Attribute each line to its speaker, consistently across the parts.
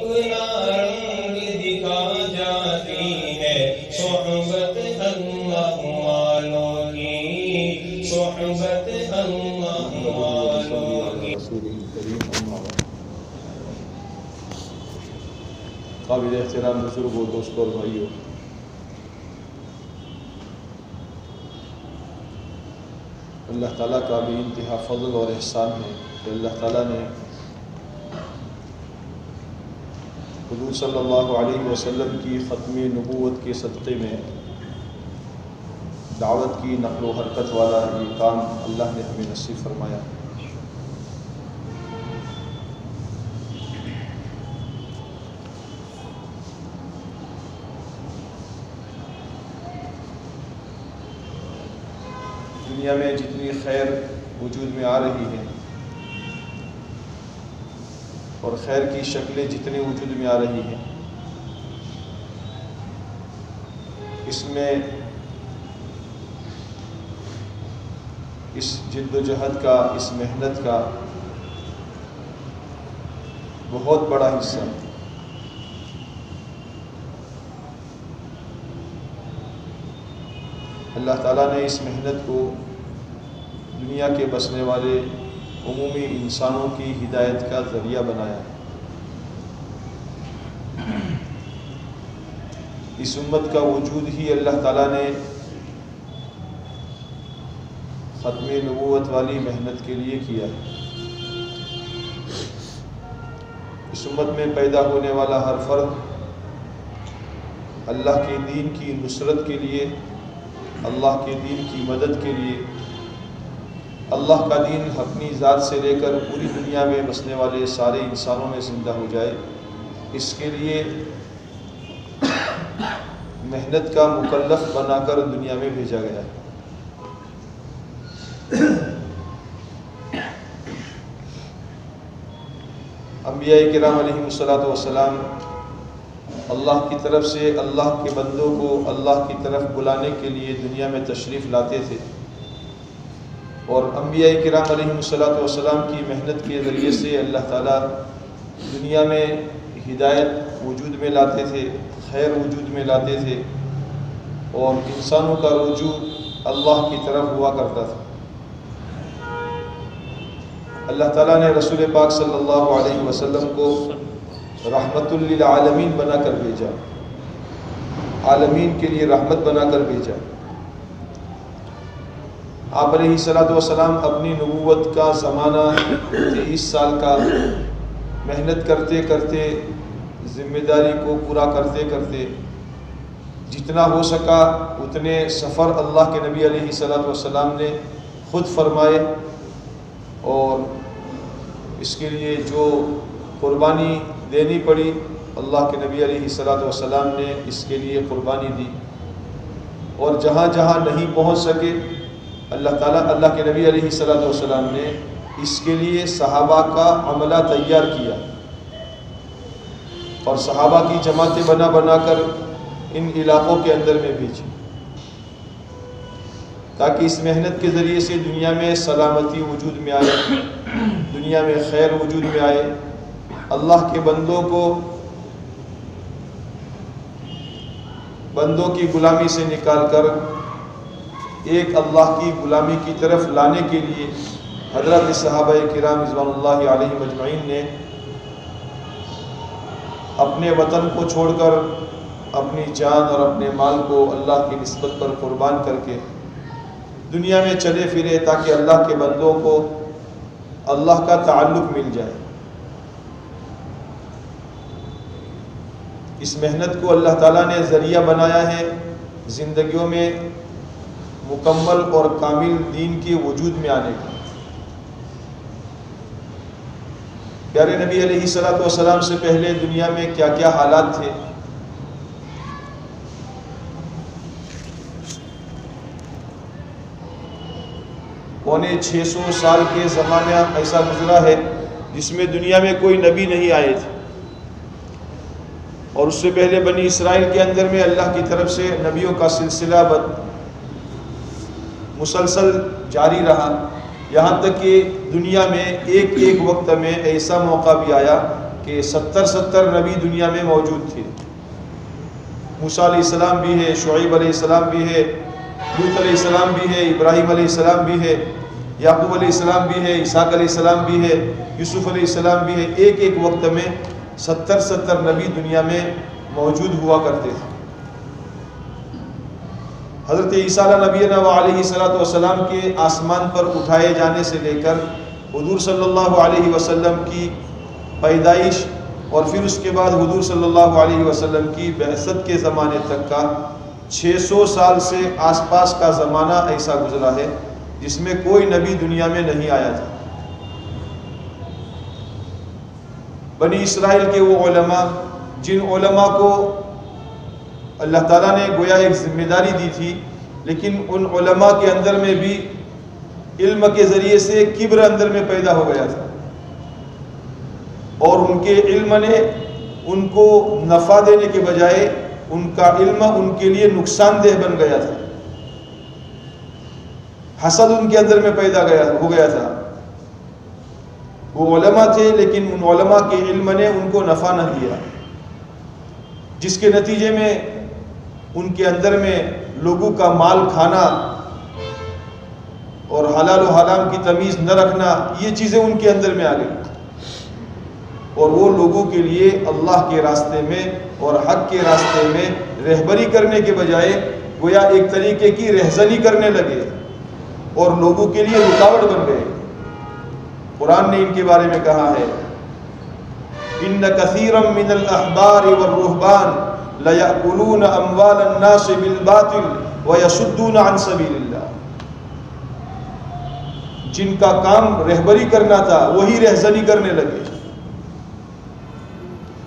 Speaker 1: اپنا رنگ دکھا جاتی ہے صحبت اللہ والوں کی، صحبت اللہ والوں کی۔
Speaker 2: قابل احترام بزرگوں، دوستوں اور بھائیوں، اللہ تعالیٰ کا بھی انتہا فضل اور احسان ہے کہ اللہ تعالیٰ نے حضور صلی اللہ علیہ وسلم کی ختم نبوت کے صدقے میں دعوت کی نقل و حرکت والا یہ کام اللہ نے ہمیں نصیب فرمایا۔ دنیا میں جتنی خیر وجود میں آ رہی ہے اور خیر کی شکلیں جتنی وجود میں آ رہی ہیں، اس میں اس جد و جہد کا، اس محنت کا بہت بڑا حصہ اللہ تعالیٰ نے اس محنت کو دنیا کے بسنے والے عمومی انسانوں کی ہدایت کا ذریعہ بنایا۔ اس امت کا وجود ہی اللہ تعالیٰ نے ختم نبوت والی محنت کے لیے کیا ہے۔ اس امت میں پیدا ہونے والا ہر فرد اللہ کے دین کی نصرت کے لیے، اللہ کے دین کی مدد کے لیے، اللہ کا دین اپنی ذات سے لے کر پوری دنیا میں بسنے والے سارے انسانوں میں زندہ ہو جائے، اس کے لیے محنت کا مکلف بنا کر دنیا میں بھیجا گیا ہے۔ انبیاء کرام علیہم السلام اللہ کی طرف سے اللہ کے بندوں کو اللہ کی طرف بلانے کے لیے دنیا میں تشریف لاتے تھے، اور انبیاء کرام علیہم السلام کی محنت کے ذریعے سے اللہ تعالیٰ دنیا میں ہدایت وجود میں لاتے تھے، خیر وجود میں لاتے تھے، اور انسانوں کا رجوع اللہ کی طرف ہوا کرتا تھا۔ اللہ تعالیٰ نے رسول پاک صلی اللہ علیہ وسلم کو رحمت للعالمین بنا کر بھیجا، عالمین کے لیے رحمت بنا کر بھیجا۔ آپ علیہ السلام اپنی نبوت کا زمانہ 23 سال کا محنت کرتے کرتے، ذمہ داری کو پورا کرتے کرتے، جتنا ہو سکا اتنے سفر اللہ کے نبی علیہ السلام نے خود فرمائے، اور اس کے لیے جو قربانی دینی پڑی اللہ کے نبی علیہ السلام نے اس کے لیے قربانی دی، اور جہاں جہاں نہیں پہنچ سکے اللہ کے نبی علیہ السلام نے اس کے لیے صحابہ کا عملہ تیار کیا، اور صحابہ کی جماعتیں بنا بنا کر ان علاقوں کے اندر میں بھیجی، تاکہ اس محنت کے ذریعے سے دنیا میں سلامتی وجود میں آئے، دنیا میں خیر وجود میں آئے، اللہ کے بندوں کو بندوں کی غلامی سے نکال کر ایک اللہ کی غلامی کی طرف لانے کے لیے حضرت صحابہ کرام رضوان اللہ علیہم اجمعین نے اپنے وطن کو چھوڑ کر اپنی جان اور اپنے مال کو اللہ کی نسبت پر قربان کر کے دنیا میں چلے پھرے، تاکہ اللہ کے بندوں کو اللہ کا تعلق مل جائے۔ اس محنت کو اللہ تعالیٰ نے ذریعہ بنایا ہے زندگیوں میں مکمل اور کامل دین کے وجود میں آنے کا۔ پیارے نبی علیہ السلام سے پہلے دنیا میں کیا کیا حالات تھے، 650 سال کے زمانہ ایسا گزرا ہے جس میں دنیا میں کوئی نبی نہیں آئے تھے، اور اس سے پہلے بنی اسرائیل کے اندر میں اللہ کی طرف سے نبیوں کا سلسلہ مسلسل جاری رہا، یہاں تک کہ دنیا میں ایک وقت میں ایسا موقع بھی آیا کہ کہ 70 نبی دنیا میں موجود تھے. موسیٰ علیہ السلام بھی ہے، شعیب علیہ السلام بھی ہے، لوط علیہ السلام بھی ہے، ابراہیم علیہ السلام بھی ہے، یعقوب علیہ السلام بھی ہے، اسحاق علیہ السلام بھی ہے، یوسف علیہ السلام بھی ہے. ایک ایک وقت میں 70 نبی دنیا میں موجود ہوا کرتے تھے. حضرت عیسیٰ نبینا علیہ السلام کے آسمان پر اٹھائے جانے سے لے کر حضور صلی اللہ علیہ وسلم کی پیدائش اور پھر اس کے بعد حضور صلی اللہ علیہ وسلم کی بعثت کے زمانے تک کا 600 سال سے آس پاس کا زمانہ ایسا گزرا ہے جس میں کوئی نبی دنیا میں نہیں آیا تھا. بنی اسرائیل کے وہ علماء جن علماء کو اللہ تعالیٰ نے گویا ایک ذمہ داری دی تھی، لیکن ان علماء کے اندر میں بھی علم کے ذریعے سے کبر اندر میں پیدا ہو گیا تھا، اور ان کے علم نے ان کو نفع دینے کے بجائے ان کا علم ان کے لیے نقصان دہ بن گیا تھا. حسد ان کے اندر میں پیدا ہو گیا تھا. وہ علماء تھے لیکن ان علماء کے علم نے ان کو نفع نہ دیا، جس کے نتیجے میں ان کے اندر میں لوگوں کا مال کھانا اور حلال و حرام کی تمیز نہ رکھنا، یہ چیزیں ان کے اندر میں آ گئی، اور وہ لوگوں کے لیے اللہ کے راستے میں اور حق کے راستے میں رہبری کرنے کے بجائے گویا ایک طریقے کی رہزنی کرنے لگے اور لوگوں کے لیے رکاوٹ بن گئے. قرآن نے ان کے بارے میں کہا ہے ان کثیرا من الاحبار والرهبان ليأكلون اموال الناس بالباطل ويصدون عن سبيل الله. جن کا کام رہبری کرنا تھا وہی رہزنی کرنے لگے،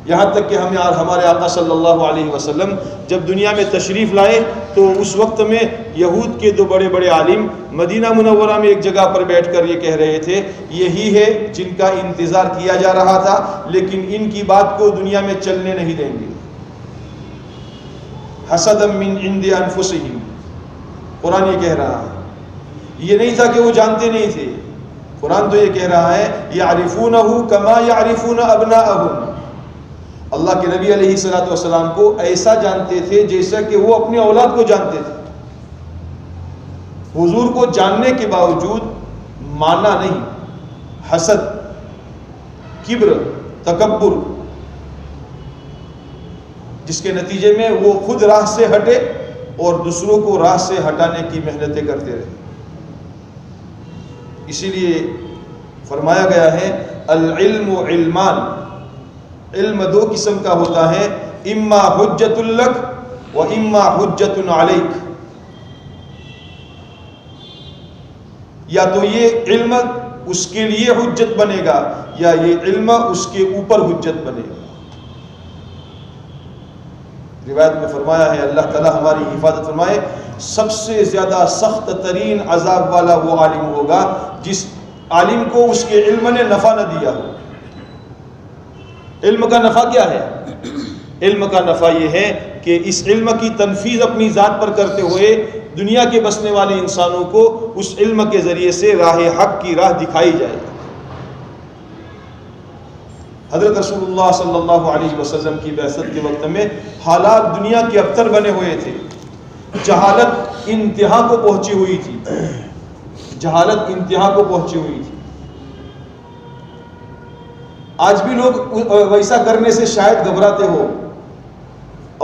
Speaker 2: یہاں تک کہ ہمارے آقا صلی اللہ علیہ وسلم جب دنیا میں تشریف لائے تو اس وقت میں یہود کے 2 بڑے بڑے عالم مدینہ منورہ میں ایک جگہ پر بیٹھ کر یہ کہہ رہے تھے یہی ہے جن کا انتظار کیا جا رہا تھا، لیکن ان کی بات کو دنیا میں چلنے نہیں دیں گے. حسدا من عند انفسہم، قرآن یہ کہہ رہا ہے. یہ نہیں تھا کہ وہ جانتے نہیں تھے، قرآن تو یہ کہہ رہا ہے یعرفونہ کما یعرفون ابناءہم. اللہ کے نبی علیہ السلام کو ایسا جانتے تھے جیسا کہ وہ اپنے اولاد کو جانتے تھے. حضور کو جاننے کے باوجود مانا نہیں، حسد، کبر، تکبر، جس کے نتیجے میں وہ خود راہ سے ہٹے اور دوسروں کو راہ سے ہٹانے کی محنتیں کرتے رہے. اسی لیے فرمایا گیا ہے العلم علمان، علم 2 قسم کا ہوتا ہے، اما حجت لک و اما حجت علیک. یا تو یہ علم اس کے لیے حجت بنے گا یا یہ علم اس کے اوپر حجت بنے گا. روایت میں فرمایا ہے اللہ تعالیٰ ہماری حفاظت فرمائے، سب سے زیادہ سخت ترین عذاب والا وہ عالم ہوگا جس عالم کو اس کے علم نے نفع نہ دیا ہو. علم کا نفع کیا ہے؟ علم کا نفع یہ ہے کہ اس علم کی تنفیذ اپنی ذات پر کرتے ہوئے دنیا کے بسنے والے انسانوں کو اس علم کے ذریعے سے راہ حق کی راہ دکھائی جائے. حضرت رسول اللہ صلی اللہ علیہ وسلم کی بعثت کے وقت میں حالات دنیا کے ابتر بنے ہوئے تھے. جہالت انتہا کو پہنچی ہوئی تھی، جہالت انتہا کو پہنچی ہوئی تھی. آج بھی لوگ ویسا کرنے سے شاید گھبراتے ہو.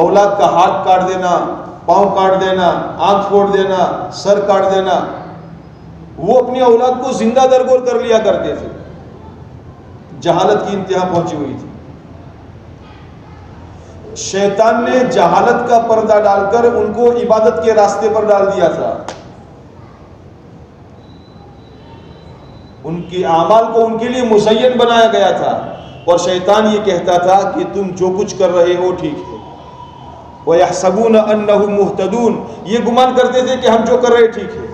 Speaker 2: اولاد کا ہاتھ کاٹ دینا، پاؤں کاٹ دینا، آنکھ پھوڑ دینا، سر کاٹ دینا، وہ اپنی اولاد کو زندہ درگور کر لیا کرتے تھے. جہالت کی انتہا پہنچی ہوئی تھی. شیطان نے جہالت کا پردہ ڈال کر ان کو عبادت کے راستے پر ڈال دیا تھا. ان کے اعمال کو ان کے لیے مزین بنایا گیا تھا، اور شیطان یہ کہتا تھا کہ تم جو کچھ کر رہے ہو ٹھیک ہے. وَيَحْسَبُونَ أَنَّهُمْ مُهْتَدُونَ، یہ گمان کرتے تھے کہ ہم جو کر رہے ٹھیک ہے.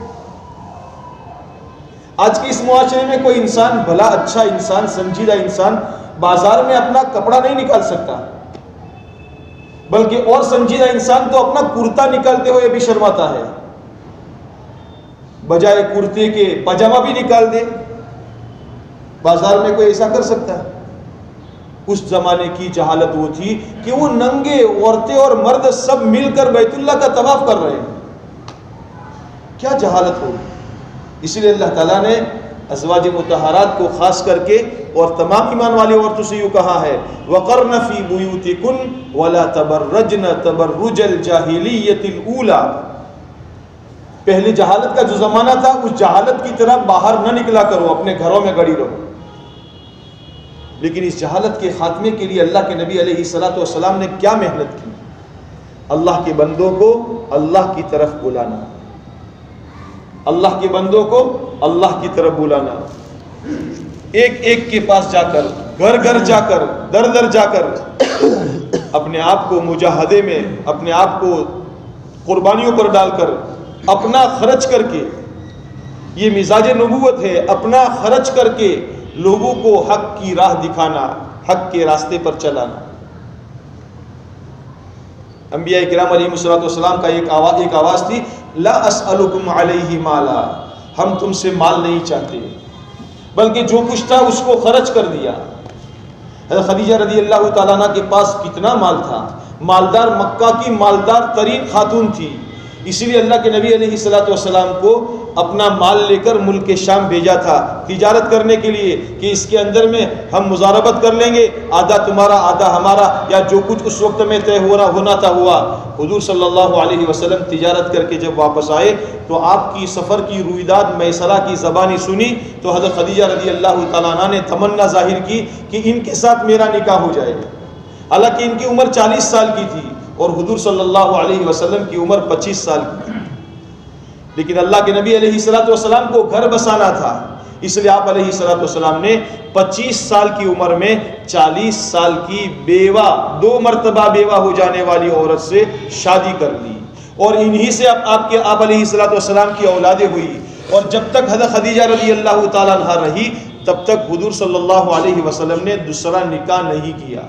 Speaker 2: آج کے اس معاشرے میں کوئی انسان، بھلا اچھا انسان، سنجیدہ انسان بازار میں اپنا کپڑا نہیں نکال سکتا، بلکہ اور سنجیدہ انسان تو اپنا کرتا نکالتے ہوئے بھی شرماتا ہے. بجائے کرتے کے پاجامہ بھی نکال دے. بازار میں کوئی ایسا کر سکتا ہے؟ اس زمانے کی جہالت وہ تھی کہ وہ ننگے عورتیں اور مرد سب مل کر بیت اللہ کا طواف کر رہے ہیں. کیا جہالت ہوگی. اسی لیے اللہ تعالیٰ نے ازواج مطہرات کو خاص کر کے اور تمام ایمان والی عورتوں سے یوں کہا ہے وَقَرْنَ فِي بُيُوتِكُنَّ وَلَا تَبَرَّجْنَ تَبَرُّجَ الْجَاهِلِيَّةِ الْأُولَى. پہلے جہالت کا جو زمانہ تھا اس جہالت کی طرح باہر نہ نکلا کرو, اپنے گھروں میں گڑی رہو. لیکن اس جہالت کے خاتمے کے لیے اللہ کے نبی علیہ الصلوۃ والسلام نے کیا محنت کی. اللہ کے بندوں کو اللہ کی طرف بلانا, اللہ کے بندوں کو اللہ کی طرف بلانا, ایک ایک کے پاس جا کر, گھر گھر جا کر, در در جا کر اپنے آپ کو مجاہدے میں, اپنے آپ کو قربانیوں پر ڈال کر, اپنا خرچ کر کے, یہ مزاج نبوت ہے, اپنا خرچ کر کے لوگوں کو حق کی راہ دکھانا, حق کے راستے پر چلانا. انبیاء کرام علیہ السلام کا ایک آواز تھی لا اسألکم علیہ مالا, ہم تم سے مال نہیں چاہتے بلکہ جو کچھ تھا اس کو خرچ کر دیا. حضرت خدیجہ رضی اللہ تعالیٰ عنہ کے پاس کتنا مال تھا, مالدار, مکہ کی مالدار ترین خاتون تھی. اسی لیے اللہ کے نبی علیہ الصلوۃ والسلام کو اپنا مال لے کر ملک شام بھیجا تھا تجارت کرنے کے لیے کہ اس کے اندر میں ہم مضاربت کر لیں گے, آدھا تمہارا آدھا ہمارا, یا جو کچھ اس وقت میں طے ہونا تھا ہوا. حضور صلی اللہ علیہ وسلم تجارت کر کے جب واپس آئے تو آپ کی سفر کی رویداد میسرہ کی زبانی سنی تو حضرت خدیجہ رضی اللہ تعالیٰ عنہ نے تمنا ظاہر کی کہ ان کے ساتھ میرا نکاح ہو جائے. حالانکہ ان کی عمر 40 سال کی تھی اور حضور صلی اللہ علیہ وسلم کی عمر 25 سال کی تھی, لیکن اللہ کے نبی علیہ الصلوۃ والسلام کو گھر بسانا تھا. اس لیے آپ علیہ الصلوۃ والسلام نے 25 سال کی عمر میں 40 سال کی بیوہ, 2 مرتبہ بیوہ ہو جانے والی عورت سے شادی کر لی, اور انہی سے آپ علیہ الصلوۃ والسلام کی اولادیں ہوئی. اور جب تک حضرت خدیجہ رضی اللہ تعالیٰ عنہا رہی تب تک حضور صلی اللہ علیہ وسلم نے دوسرا نکاح نہیں کیا.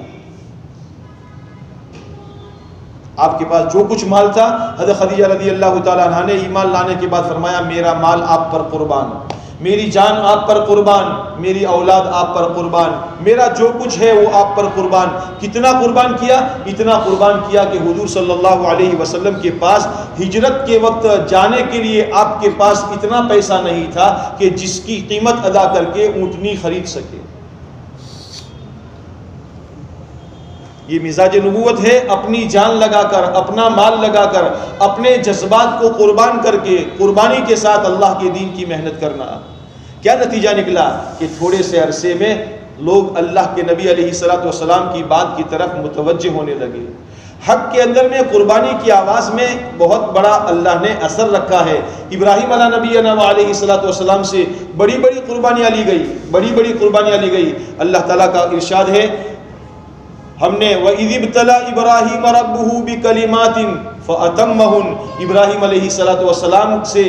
Speaker 2: آپ کے پاس جو کچھ مال تھا حضرت خدیجہ رضی اللہ تعالیٰ عنہ نے ایمان لانے کے بعد فرمایا میرا مال آپ پر قربان, میری جان آپ پر قربان, میری اولاد آپ پر قربان, میرا جو کچھ ہے وہ آپ پر قربان. کتنا قربان کیا؟ اتنا قربان کیا کہ حضور صلی اللہ علیہ وسلم کے پاس ہجرت کے وقت جانے کے لیے آپ کے پاس اتنا پیسہ نہیں تھا کہ جس کی قیمت ادا کر کے اونٹنی خرید سکے. یہ مزاج نبوت ہے, اپنی جان لگا کر, اپنا مال لگا کر, اپنے جذبات کو قربان کر کے, قربانی کے ساتھ اللہ کے دین کی محنت کرنا. کیا نتیجہ نکلا کہ تھوڑے سے عرصے میں لوگ اللہ کے نبی علیہ الصلوۃ والسلام کی بات کی طرف متوجہ ہونے لگے. حق کے اندر میں قربانی کی آواز میں بہت بڑا اللہ نے اثر رکھا ہے. ابراہیم علیہ نبی علیہ الصلوۃ والسلام سے بڑی بڑی قربانیاں لی گئی, بڑی بڑی قربانیاں لی گئی. اللہ تعالیٰ کا ارشاد ہے ہم نے وَإِذِ ابْتَلَىٰ إِبْرَاهِيمَ رَبُّهُ بِكَلِمَاتٍ فَأَتَمَّهُنْ, ابراہیم علیہ الصلوۃ والسلام سے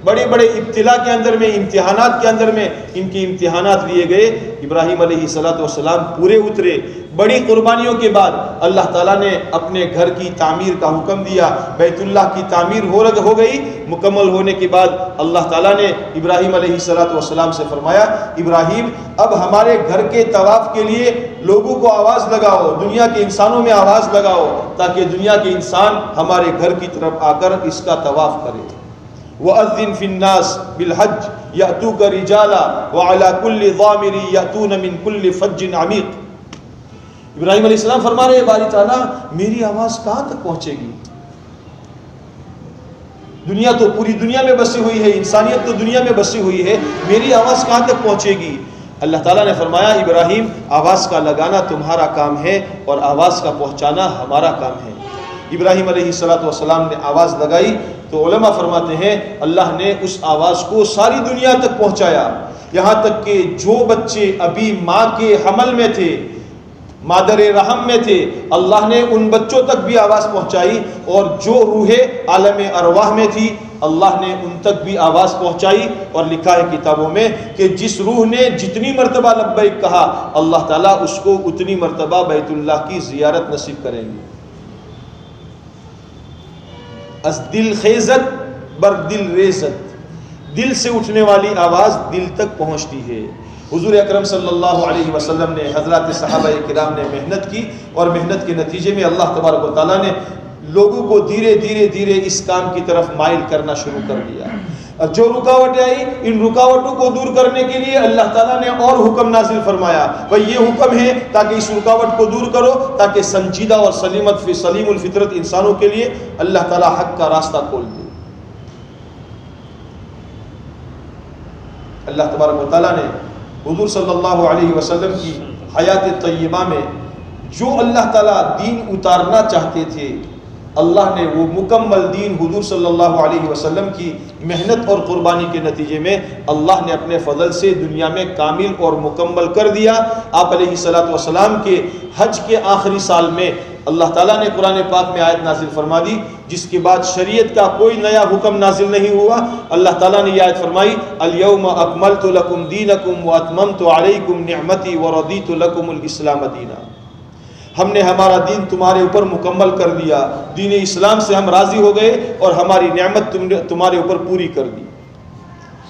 Speaker 2: بڑے بڑے ابتلا کے اندر میں, امتحانات کے اندر میں ان کے امتحانات لیے گئے. ابراہیم علیہ الصلوۃ والسلام پورے اترے. بڑی قربانیوں کے بعد اللہ تعالیٰ نے اپنے گھر کی تعمیر کا حکم دیا. بیت اللہ کی تعمیر ہو گئی. مکمل ہونے کے بعد اللہ تعالیٰ نے ابراہیم علیہ الصلوۃ والسلام سے فرمایا ابراہیم اب ہمارے گھر کے طواف کے لیے لوگوں کو آواز لگاؤ, دنیا کے انسانوں میں آواز لگاؤ تاکہ دنیا کے انسان ہمارے گھر کی طرف آ کر اس کا طواف کرے. وَأَذِّن فِي النَّاسِ بِالْحَجِّ يَأْتُوكَ رِجَالًا وَعَلَى كُلِّ ضَامِرٍ يَأْتُونَ مِنْ كُلِّ فَجٍّ عَمِيقٍ. ابراہیم علیہ السلام فرما رہے ہیں باری تعالیٰ میری آواز کہاں تک پہنچے گی؟ دنیا تو پوری دنیا میں بسی ہوئی ہے, انسانیت تو دنیا میں بسی ہوئی ہے, میری آواز کہاں تک پہنچے گی؟ اللہ تعالیٰ نے فرمایا ابراہیم آواز کا لگانا تمہارا کام ہے اور آواز کا پہنچانا ہمارا کام ہے. ابراہیم علیہ الصلوۃ والسلام نے آواز لگائی تو علماء فرماتے ہیں اللہ نے اس آواز کو ساری دنیا تک پہنچایا, یہاں تک کہ جو بچے ابھی ماں کے حمل میں تھے, مادر رحم میں تھے, اللہ نے ان بچوں تک بھی آواز پہنچائی, اور جو روحیں عالم ارواح میں تھی اللہ نے ان تک بھی آواز پہنچائی. اور لکھا ہے کتابوں میں کہ جس روح نے جتنی مرتبہ لبیک کہا اللہ تعالیٰ اس کو اتنی مرتبہ بیت اللہ کی زیارت نصیب کریں گے. از دل خیزت بر دل ریزت, دل سے اٹھنے والی آواز دل تک پہنچتی ہے. حضور اکرم صلی اللہ علیہ وسلم نے، حضرات صحابہ کرام نے محنت کی، اور محنت کے نتیجے میں اللہ تبارک و تعالیٰ نے لوگوں کو دھیرے اس کام کی طرف مائل کرنا شروع کر دیا۔ اور جو رکاوٹیں آئی، ان رکاوٹوں کو دور کرنے کے لیے اللہ تعالیٰ نے اور حکم نازل فرمایا، بھائی یہ حکم ہے تاکہ اس رکاوٹ کو دور کرو، تاکہ سنجیدہ اور سلیم الفطرت انسانوں کے لیے اللہ تعالیٰ حق کا راستہ کھول دے۔ اللہ تبارک و تعالیٰ نے حضور صلی اللہ علیہ وسلم کی حیات طیبہ میں جو اللہ تعالیٰ دین اتارنا چاہتے تھے، اللہ نے وہ مکمل دین حضور صلی اللہ علیہ وسلم کی محنت اور قربانی کے نتیجے میں اللہ نے اپنے فضل سے دنیا میں کامل اور مکمل کر دیا۔ آپ علیہ الصلوۃ والسلام کے حج کے آخری سال میں اللہ تعالیٰ نے قرآن پاک میں آیت نازل فرما دی، جس کے بعد شریعت کا کوئی نیا حکم نازل نہیں ہوا۔ اللہ تعالیٰ نے یہ آیت فرمائی، الیوم اکملت لکم دینکم واتممت علیکم نعمتی ورضیت لکم الاسلام دینا۔ ہم نے ہمارا دین تمہارے اوپر مکمل کر دیا، دین اسلام سے ہم راضی ہو گئے اور ہماری نعمت تمہارے اوپر پوری کر دی۔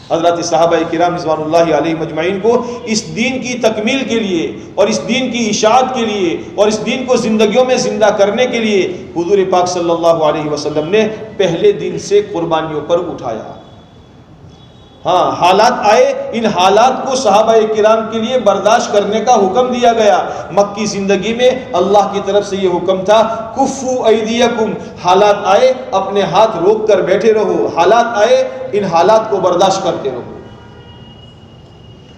Speaker 2: حضرات صحابہ کرام رضوان اللہ علیہ مجمعین کو اس دین کی تکمیل کے لیے اور اس دین کی اشاعت کے لیے اور اس دین کو زندگیوں میں زندہ کرنے کے لیے حضور پاک صلی اللہ علیہ وسلم نے پہلے دن سے قربانیوں پر اٹھایا۔ ہاں، حالات آئے، ان حالات کو صحابہ کرام کے لیے برداشت کرنے کا حکم دیا گیا۔ مکی زندگی میں اللہ کی طرف سے یہ حکم تھا، کفو ایدیکم، حالات آئے اپنے ہاتھ روک کر بیٹھے رہو، حالات آئے ان حالات کو برداشت کرتے رہو۔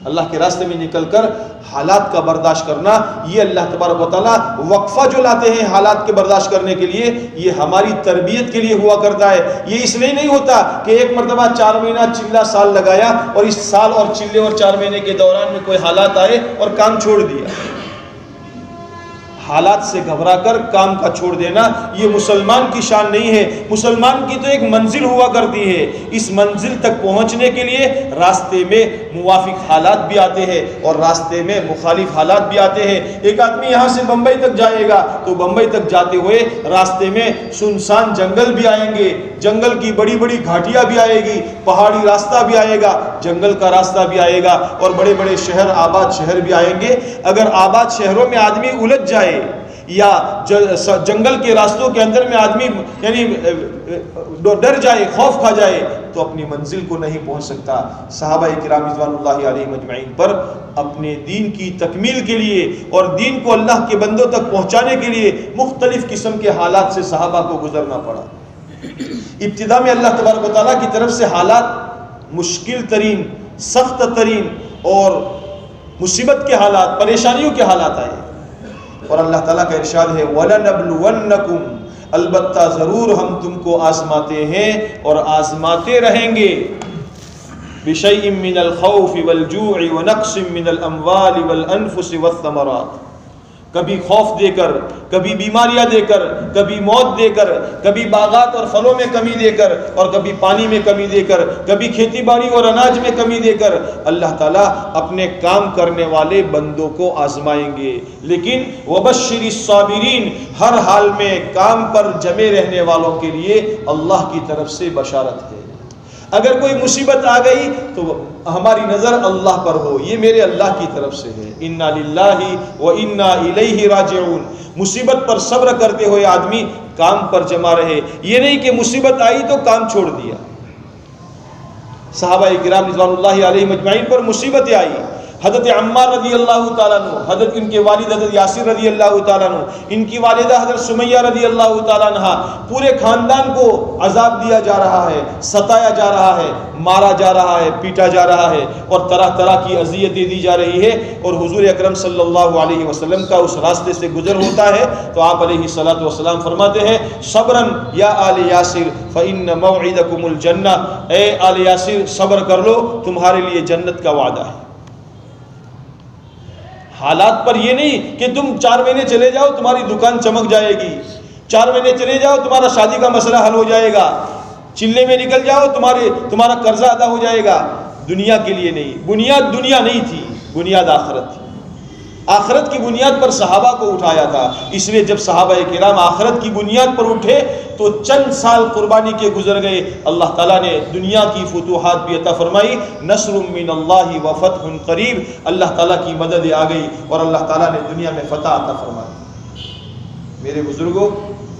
Speaker 2: اللہ کے راستے میں نکل کر حالات کا برداشت کرنا، یہ اللہ تبارک و تعالیٰ وقفہ جو لاتے ہیں حالات کے برداشت کرنے کے لیے، یہ ہماری تربیت کے لیے ہوا کرتا ہے۔ یہ اس لیے نہیں ہوتا کہ ایک مرتبہ 4 مہینہ چلہ سال لگایا اور اس سال اور چلے اور 4 مہینے کے دوران میں کوئی حالات آئے اور کام چھوڑ دیا۔ حالات سے گھبرا کر کام کا چھوڑ دینا یہ مسلمان کی شان نہیں ہے۔ مسلمان کی تو ایک منزل ہوا کرتی ہے، اس منزل تک پہنچنے کے لیے راستے میں موافق حالات بھی آتے ہیں اور راستے میں مخالف حالات بھی آتے ہیں۔ ایک آدمی یہاں سے بمبئی تک جائے گا تو بمبئی تک جاتے ہوئے راستے میں سنسان جنگل بھی آئیں گے، جنگل کی بڑی بڑی گھاٹیاں بھی آئے گی، پہاڑی راستہ بھی آئے گا، جنگل کا راستہ بھی آئے گا، اور بڑے بڑے شہر، آباد شہر بھی آئیں گے۔ اگر آباد شہروں میں آدمی الجھ جائے یا جنگل کے راستوں کے اندر میں آدمی ڈر جائے، خوف کھا جائے، تو اپنی منزل کو نہیں پہنچ سکتا۔ صحابہ کرام رضوان اللہ علیہ مجمعین پر اپنے دین کی تکمیل کے لیے اور دین کو اللہ کے بندوں تک پہنچانے کے لیے مختلف قسم کے حالات سے صحابہ کو گزرنا پڑا۔ ابتدا میں اللہ تبارک و تعالیٰ کی طرف سے حالات مشکل ترین، سخت ترین اور مصیبت کے حالات، پریشانیوں کے حالات آئے، اور اللہ تعالیٰ کا ارشاد ہے وَلَنَبْلُوَنَّكُمْ، البتہ ضرور ہم تم کو آزماتے ہیں اور آزماتے رہیں گے، بِشَيْءٍ مِّنَ الْخَوْفِ وَالْجُوعِ وَنَقْصٍ مِّنَ الْأَمْوَالِ وَالْأَنفُسِ وَالثَّمَرَاتِ، کبھی خوف دے کر، کبھی بیماریاں دے کر، کبھی موت دے کر، کبھی باغات اور پھلوں میں کمی دے کر، اور کبھی پانی میں کمی دے کر، کبھی کھیتی باڑی اور اناج میں کمی دے کر اللہ تعالیٰ اپنے کام کرنے والے بندوں کو آزمائیں گے۔ لیکن وَبَشِّرِ الصَّابِرِينَ، ہر حال میں کام پر جمے رہنے والوں کے لیے اللہ کی طرف سے بشارت ہے۔ اگر کوئی مصیبت آ گئی تو ہماری نظر اللہ پر ہو، یہ میرے اللہ کی طرف سے ہے، اِنَّا لِلَّهِ وَإِنَّا إِلَيْهِ راجعون۔ مصیبت پر صبر کرتے ہوئے آدمی کام پر جمع رہے، یہ نہیں کہ مصیبت آئی تو کام چھوڑ دیا۔ صحابہ کرام رضوان اللہ علیہ مجمعین پر مصیبتیں آئی، حضرت عمار رضی اللہ تعالیٰ عنہ، حضرت ان کے والد حضرت یاسر رضی اللہ تعالیٰ عنہ، ان کی والدہ حضرت سمیہ رضی اللہ تعالیٰ عنہ، پورے خاندان کو عذاب دیا جا رہا ہے، ستایا جا رہا ہے، مارا جا رہا ہے، پیٹا جا رہا ہے، اور طرح طرح کی اذیتیں دی جا رہی ہے، اور حضور اکرم صلی اللہ علیہ وسلم کا اس راستے سے گزر ہوتا ہے تو آپ علیہ الصلوۃ والسلام فرماتے ہیں صبراً یا آل یاسر فإن موعدکم الجنہ، اے آل یاسر صبر کر لو، تمہارے لیے جنت کا وعدہ ہے۔ حالات پر یہ نہیں کہ تم 4 مہینے چلے جاؤ تمہاری دکان چمک جائے گی، 4 مہینے چلے جاؤ تمہارا شادی کا مسئلہ حل ہو جائے گا، چلے میں نکل جاؤ تمہارا قرضہ ادا ہو جائے گا۔ دنیا کے لیے نہیں، بنیاد دنیا نہیں تھی، بنیاد آخرت تھی۔ آخرت کی بنیاد پر صحابہ کو اٹھایا تھا، اس لیے جب صحابہ کرام آخرت کی بنیاد پر اٹھے تو چند سال قربانی کے گزر گئے، اللہ تعالیٰ نے دنیا کی فتوحات بھی عطا فرمائی، نصر من اللہ و فتح قریب، اللہ تعالیٰ کی مدد آ گئی اور اللہ تعالیٰ نے دنیا میں فتح عطا فرمائی۔ میرے بزرگوں،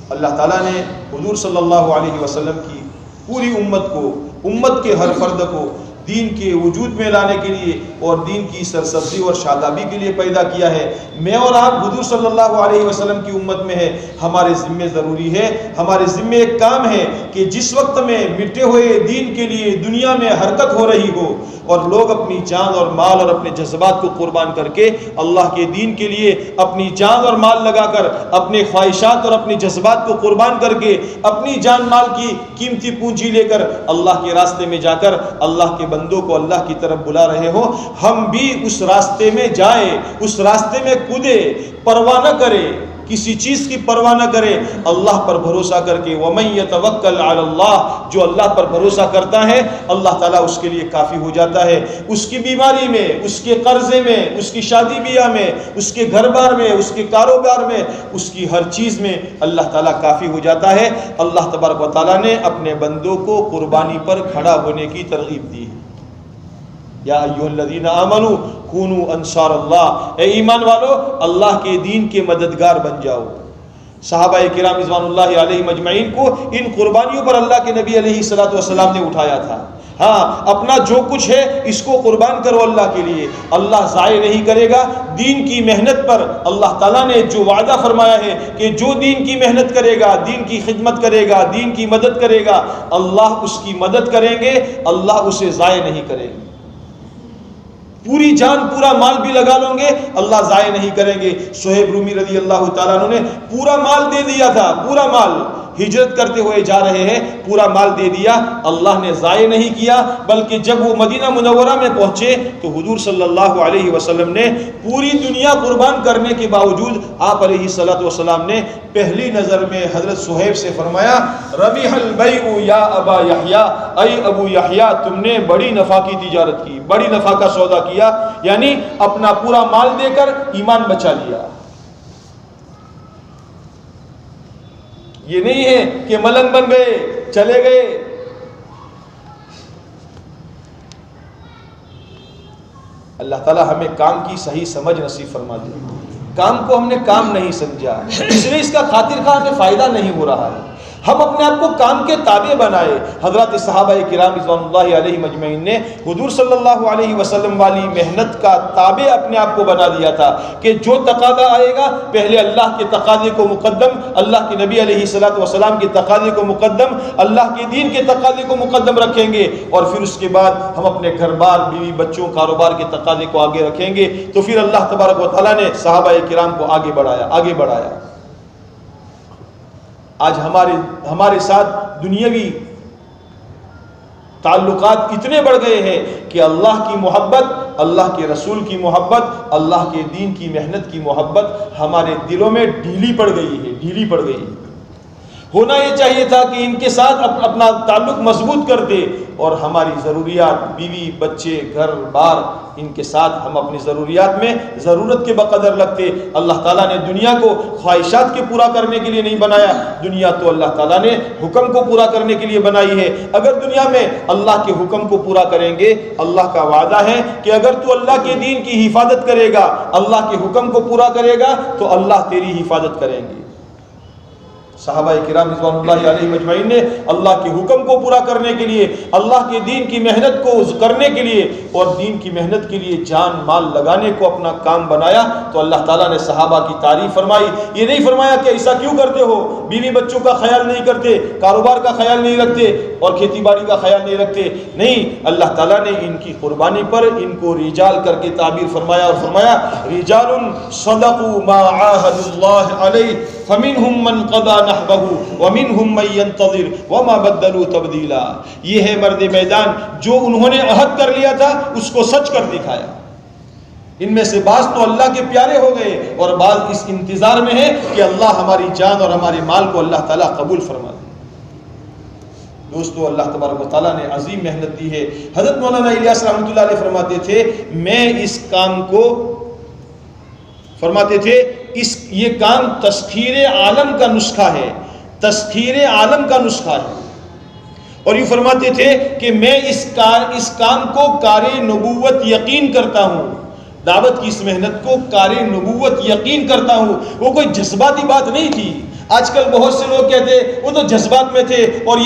Speaker 2: اللہ تعالیٰ نے حضور صلی اللہ علیہ وسلم کی پوری امت کو، امت کے ہر فرد کو دین کے وجود میں لانے کے لیے اور دین کی سرسبزی اور شادابی کے لیے پیدا کیا ہے۔ میں اور آپ حضور صلی اللہ علیہ وسلم کی امت میں ہے، ہمارے ذمے ضروری ہے، ہمارے ذمے ایک کام ہے کہ جس وقت میں مٹے ہوئے دین کے لیے دنیا میں حرکت ہو رہی ہو اور لوگ اپنی جان اور مال اور اپنے جذبات کو قربان کر کے اللہ کے دین کے لیے اپنی جان اور مال لگا کر، اپنے خواہشات اور اپنے جذبات کو قربان کر کے، اپنی جان مال کی قیمتی پونجی لے کر اللہ کے راستے میں جا کر اللہ کے بندوں کو اللہ کی طرف بلا رہے ہو، ہم بھی اس راستے میں جائیں، اس راستے میں کودے، پرواہ نہ کرے، کسی چیز کی پرواہ نہ کرے، اللہ پر بھروسہ کر کے، وَمَن يَتَوَكَّلْ عَلَى اللَّهِ، جو اللہ پر بھروسہ کرتا ہے اللہ تعالیٰ اس کے لیے کافی ہو جاتا ہے، اس کی بیماری میں، اس کے قرضے میں، اس کی شادی بیاہ میں، اس کے گھر بار میں، اس کے کاروبار میں، اس کی ہر چیز میں اللہ تعالیٰ کافی ہو جاتا ہے۔ اللہ تبارک و تعالیٰ نے اپنے بندوں کو قربانی پر کھڑا ہونے کی ترغیب دی ہے۔ یا ایھا الذین آمنوا کونوا انصار اللہ، اے ایمان والو اللہ کے دین کے مددگار بن جاؤ۔ صحابہ کرام رضوان اللہ علیہم اجمعین کو ان قربانیوں پر اللہ کے نبی علیہ الصلوۃ والسلام نے اٹھایا تھا۔ ہاں، اپنا جو کچھ ہے اس کو قربان کرو اللہ کے لیے، اللہ ضائع نہیں کرے گا۔ دین کی محنت پر اللہ تعالیٰ نے جو وعدہ فرمایا ہے کہ جو دین کی محنت کرے گا، دین کی خدمت کرے گا، دین کی مدد کرے گا، اللہ اس کی مدد کریں گے، اللہ اسے ضائع نہیں کرے گا۔ پوری جان پورا مال بھی لگا لیں گے اللہ ضائع نہیں کریں گے۔ صہیب رومی رضی اللہ تعالیٰ عنہ نے پورا مال دے دیا تھا، پورا مال، ہجرت کرتے ہوئے جا رہے ہیں، پورا مال دے دیا، اللہ نے ضائع نہیں کیا، بلکہ جب وہ مدینہ منورہ میں پہنچے تو حضور صلی اللہ علیہ وسلم نے پوری دنیا قربان کرنے کے باوجود آپ علیہ الصلوۃ والسلام نے پہلی نظر میں حضرت صہیب سے فرمایا، ربح البیع یا ابا یحییٰ، اے ابو یحییٰ تم نے بڑی نفع کی تجارت کی، بڑی نفع کا سودا کیا، یعنی اپنا پورا مال دے کر ایمان بچا لیا۔ یہ نہیں ہے کہ ملنگ بن گئے چلے گئے۔ اللہ تعالیٰ ہمیں کام کی صحیح سمجھ نصیب فرما دے۔ کام کو ہم نے کام نہیں سمجھا، اس لیے اس کا خاطر خواہ ہمیں فائدہ نہیں ہو رہا ہے۔ ہم اپنے آپ کو کام کے تابع بنائے۔ حضرات صحابہ کرام رضوان اللہ علیہم اجمعین نے حضور صلی اللہ علیہ وسلم والی محنت کا تابع اپنے آپ کو بنا دیا تھا کہ جو تقاضا آئے گا پہلے اللہ کے تقاضے کو مقدم، اللہ کے نبی علیہ الصلوۃ والسلام کے تقاضے کو مقدم، اللہ کے دین کے تقاضے کو مقدم رکھیں گے، اور پھر اس کے بعد ہم اپنے گھر بار، بیوی بچوں، کاروبار کے تقاضے کو آگے رکھیں گے۔ تو پھر اللہ تبارک و تعالیٰ نے صحابہ کرام کو آگے بڑھایا۔ آج ہمارے ساتھ دنیاوی تعلقات اتنے بڑھ گئے ہیں کہ اللہ کی محبت، اللہ کے رسول کی محبت، اللہ کے دین کی محنت کی محبت ہمارے دلوں میں ڈھیلی پڑ گئی ہے۔ ہونا یہ چاہیے تھا کہ ان کے ساتھ اپنا تعلق مضبوط کر دے اور ہماری ضروریات، بیوی بچے، گھر بار، ان کے ساتھ ہم اپنی ضروریات میں ضرورت کے بقدر لگتے۔ اللہ تعالیٰ نے دنیا کو خواہشات کے پورا کرنے کے لیے نہیں بنایا، دنیا تو اللہ تعالیٰ نے حکم کو پورا کرنے کے لیے بنائی ہے۔ اگر دنیا میں اللہ کے حکم کو پورا کریں گے، اللہ کا وعدہ ہے کہ اگر تو اللہ کے دین کی حفاظت کرے گا، اللہ کے حکم کو پورا کرے گا تو اللہ تیری حفاظت کریں گے۔ صحابہ کرام رضوان اللہ علیہ مجمعین نے اللہ کے حکم کو پورا کرنے کے لیے، اللہ کے دین کی محنت کو کرنے کے لیے اور دین کی محنت کے لیے جان مال لگانے کو اپنا کام بنایا، تو اللہ تعالیٰ نے صحابہ کی تعریف فرمائی۔ یہ نہیں فرمایا کہ ایسا کیوں کرتے ہو، بیوی بچوں کا خیال نہیں کرتے، کاروبار کا خیال نہیں رکھتے اور کھیتی باڑی کا خیال نہیں رکھتے، نہیں، اللہ تعالیٰ نے ان کی قربانی پر ان کو رجال کر کے تعبیر فرمایا اور فرمایا رجال صدقوا ما عاهدوا الله علیہ فمنهم من قضى نحبه ومنهم من ينتظر وما بدلوا تبدیلا۔ یہ ہے مرد میدان جو انہوں نے عہد کر لیا تھا اس کو سچ کر دکھایا۔ ان میں سے بعض تو اللہ کے پیارے ہو گئے اور بعض اس انتظار میں ہے کہ اللہ ہماری جان اور ہمارے مال کو اللہ تعالیٰ قبول فرما دے۔ دوستو، اللہ تبارک و تعالیٰ نے عظیم محنت دی ہے۔ حضرت مولانا الیاس رحمۃ اللہ علیہ فرماتے تھے، میں اس کام کو فرماتے تھے یہ کام تسخیر عالم کا نسخہ ہے، تسخیر عالم کا نسخہ ہے. اور یہ فرماتے تھے کہ میں اس کام کو کار نبوت یقین کرتا ہوں، دعوت کی اس محنت کو کار نبوت یقین کرتا ہوں. وہ کوئی جذباتی بات نہیں تھی. آج کل بہت سے لوگ کہتے وہ تو جذبات میں تھے اور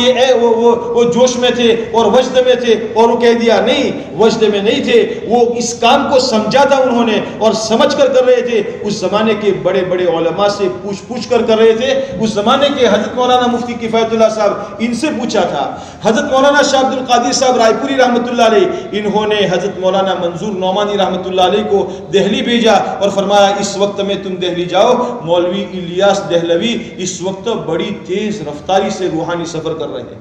Speaker 2: وہ جوش میں تھے اور وجد میں تھے اور وہ کہہ دیا. نہیں، وجد میں نہیں تھے، وہ اس کام کو سمجھا تھا انہوں نے اور سمجھ کر رہے تھے. اس زمانے کے بڑے بڑے علماء سے پوچھ کر رہے تھے. اس زمانے کے حضرت مولانا مفتی کفایت اللہ صاحب، ان سے پوچھا تھا. حضرت مولانا شاہ عبد القادر صاحب رائے پوری رحمۃ اللہ علیہ، انہوں نے حضرت مولانا منظور نعمانی رحمۃ اللہ علیہ کو دہلی بھیجا اور فرمایا اس وقت میں تم دہلی جاؤ، مولوی الیاس دہلوی اس وقت بڑی تیز رفتاری سے روحانی سفر کر رہے ہیں.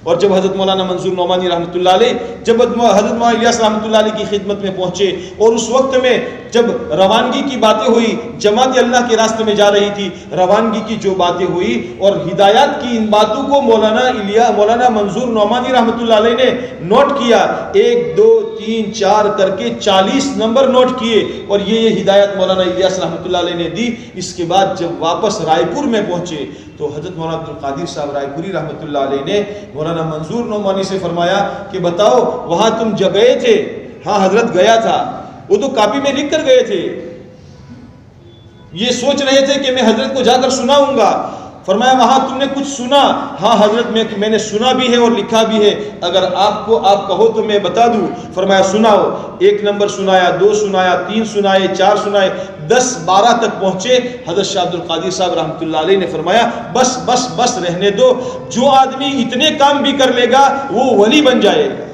Speaker 2: اور جب حضرت مولانا منظور نعمانی رحمۃ اللہ علیہ جب حضرت مولانا الیاس رحمۃ اللہ علیہ کی خدمت میں پہنچے اور اس وقت میں جب روانگی کی باتیں ہوئی، جماعت اللہ کے راستے میں جا رہی تھی، روانگی کی جو باتیں ہوئی اور ہدایات کی ان باتوں کو مولانا منظور نعمانی رحمۃ اللہ علیہ نے نوٹ کیا. 1 2 3 4 کر کے 40 نمبر نوٹ کیے اور یہ ہدایت مولانا الیاس رحمۃ اللہ علیہ نے دی. اس کے بعد جب واپس رائے پور میں پہنچے تو حضرت مولانا عبد القادر صاحب رائے پوری رحمۃ اللہ علیہ نے مولانا منظور نعمانی سے فرمایا کہ بتاؤ وہاں تم جب گئے تھے؟ ہاں حضرت گیا تھا. وہ تو کاپی میں لکھ کر گئے تھے، یہ سوچ رہے تھے کہ میں حضرت کو جا کر سناؤں گا. فرمایا وہاں تم نے کچھ سنا؟ ہاں حضرت میں نے سنا بھی ہے اور لکھا بھی ہے، اگر آپ کہو تو میں بتا دوں. فرمایا سناؤ. 1 نمبر سنایا، 2 سنایا، 3 سنائے، 4 سنائے، 10 12 تک پہنچے. حضرت شاہ عبد القادر صاحب رحمۃ اللہ علیہ نے فرمایا بس بس بس رہنے دو، جو آدمی اتنے کام بھی کر لے گا وہ ولی بن جائے گا.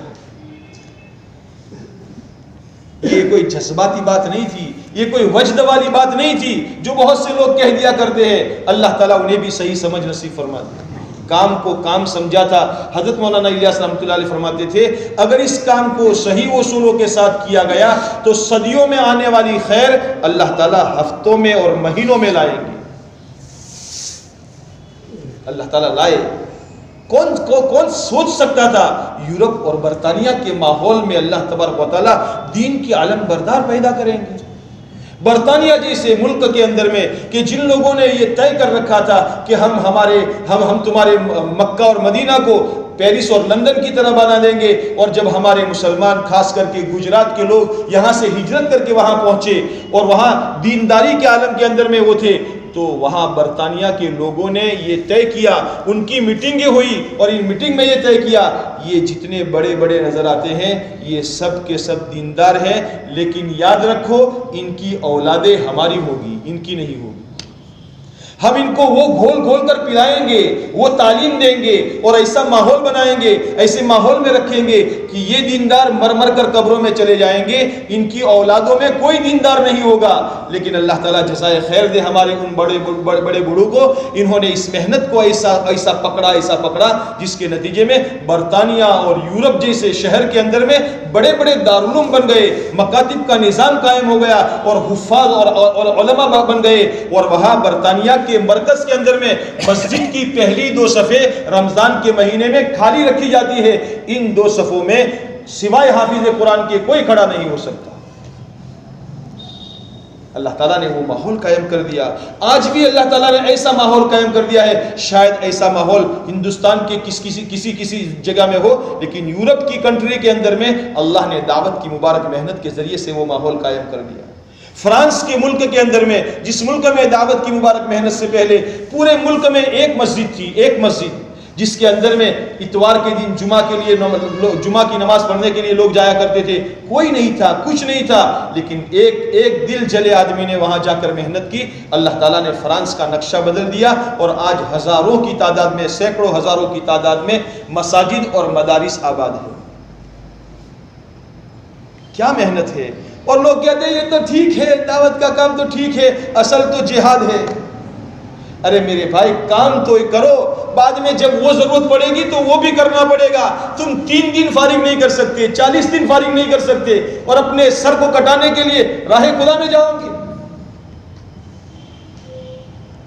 Speaker 2: یہ کوئی جذباتی بات نہیں تھی، یہ کوئی وجد والی بات نہیں تھی جو بہت سے لوگ کہہ دیا کرتے ہیں. اللہ تعالیٰ انہیں بھی صحیح سمجھ نصیب فرما دے. کام کو کام سمجھا تھا. حضرت مولانا الیاس رحمۃ اللہ علیہ فرماتے تھے اگر اس کام کو صحیح اصولوں کے ساتھ کیا گیا تو صدیوں میں آنے والی خیر اللہ تعالیٰ ہفتوں میں اور مہینوں میں لائیں گے. اللہ تعالیٰ لائے. کون سوچ سکتا تھا یورپ اور برطانیہ کے ماحول میں اللہ تبارک و تعالیٰ دین کی علم بردار پیدا کریں گے. برطانیہ جیسے ملک کے اندر میں کہ جن لوگوں نے یہ طے کر رکھا تھا کہ ہم تمہارے مکہ اور مدینہ کو پیرس اور لندن کی طرح بنا دیں گے، اور جب ہمارے مسلمان خاص کر کے گجرات کے لوگ یہاں سے ہجرت کر کے وہاں پہنچے اور وہاں دینداری کے عالم کے اندر میں وہ تھے، تو وہاں برطانیہ کے لوگوں نے یہ طے کیا، ان کی میٹنگیں ہوئی اور ان میٹنگ میں یہ طے کیا یہ جتنے بڑے بڑے نظر آتے ہیں یہ سب کے سب دیندار ہیں، لیکن یاد رکھو ان کی اولادیں ہماری ہوگی، ان کی نہیں ہوگی. ہم ان کو وہ گھول گھول کر پلائیں گے، وہ تعلیم دیں گے اور ایسا ماحول بنائیں گے، ایسے ماحول میں رکھیں گے کہ یہ دیندار مر مر کر قبروں میں چلے جائیں گے، ان کی اولادوں میں کوئی دیندار نہیں ہوگا. لیکن اللہ تعالیٰ جزائے خیر دے ہمارے ان بڑے بڑوں کو، انہوں نے اس محنت کو ایسا پکڑا جس کے نتیجے میں برطانیہ اور یورپ جیسے شہر کے اندر میں بڑے بڑے دارالعلوم بن گئے، مکاتب کا نظام قائم ہو گیا اور حفاظ اور علماء بن گئے. اور وہاں برطانیہ کے مرکز کے اندر میں مسجد کی پہلی 2 صفیں رمضان کے مہینے میں خالی رکھی جاتی ہے. ان 2 صفوں میں سوائے حافظ قرآن کے کوئی کھڑا نہیں ہو سکتا. اللہ تعالیٰ نے وہ ماحول قائم کر دیا. آج بھی اللہ تعالیٰ نے ایسا ماحول قائم کر دیا ہے. شاید ایسا ماحول ہندوستان کے کسی جگہ میں ہو، لیکن یورپ کی کنٹری کے اندر میں اللہ نے دعوت کی مبارک محنت کے ذریعے سے وہ ماحول قائم کر دیا. فرانس کے ملک کے اندر میں، جس ملک میں دعوت کی مبارک محنت سے پہلے پورے ملک میں ایک مسجد تھی، ایک مسجد جس کے اندر میں اتوار کے دن جمعہ کی نماز پڑھنے کے لیے لوگ جایا کرتے تھے. کوئی نہیں تھا، کچھ نہیں تھا، لیکن ایک دل جلے آدمی نے وہاں جا کر محنت کی. اللہ تعالیٰ نے فرانس کا نقشہ بدل دیا اور آج ہزاروں کی تعداد میں، سینکڑوں ہزاروں کی تعداد میں مساجد اور مدارس آباد ہیں. کیا محنت ہے. اور لوگ کہتے ہیں یہ تو ٹھیک ہے، دعوت کا کام تو ٹھیک ہے، اصل تو جہاد ہے. ارے میرے بھائی کام تو کرو، بعد میں جب وہ ضرورت پڑے گی تو وہ بھی کرنا پڑے گا. تم 3 دن فارغ نہیں کر سکتے، 40 دن فارغ نہیں کر سکتے اور اپنے سر کو کٹانے کے لیے راہ خدا میں جاؤ گے.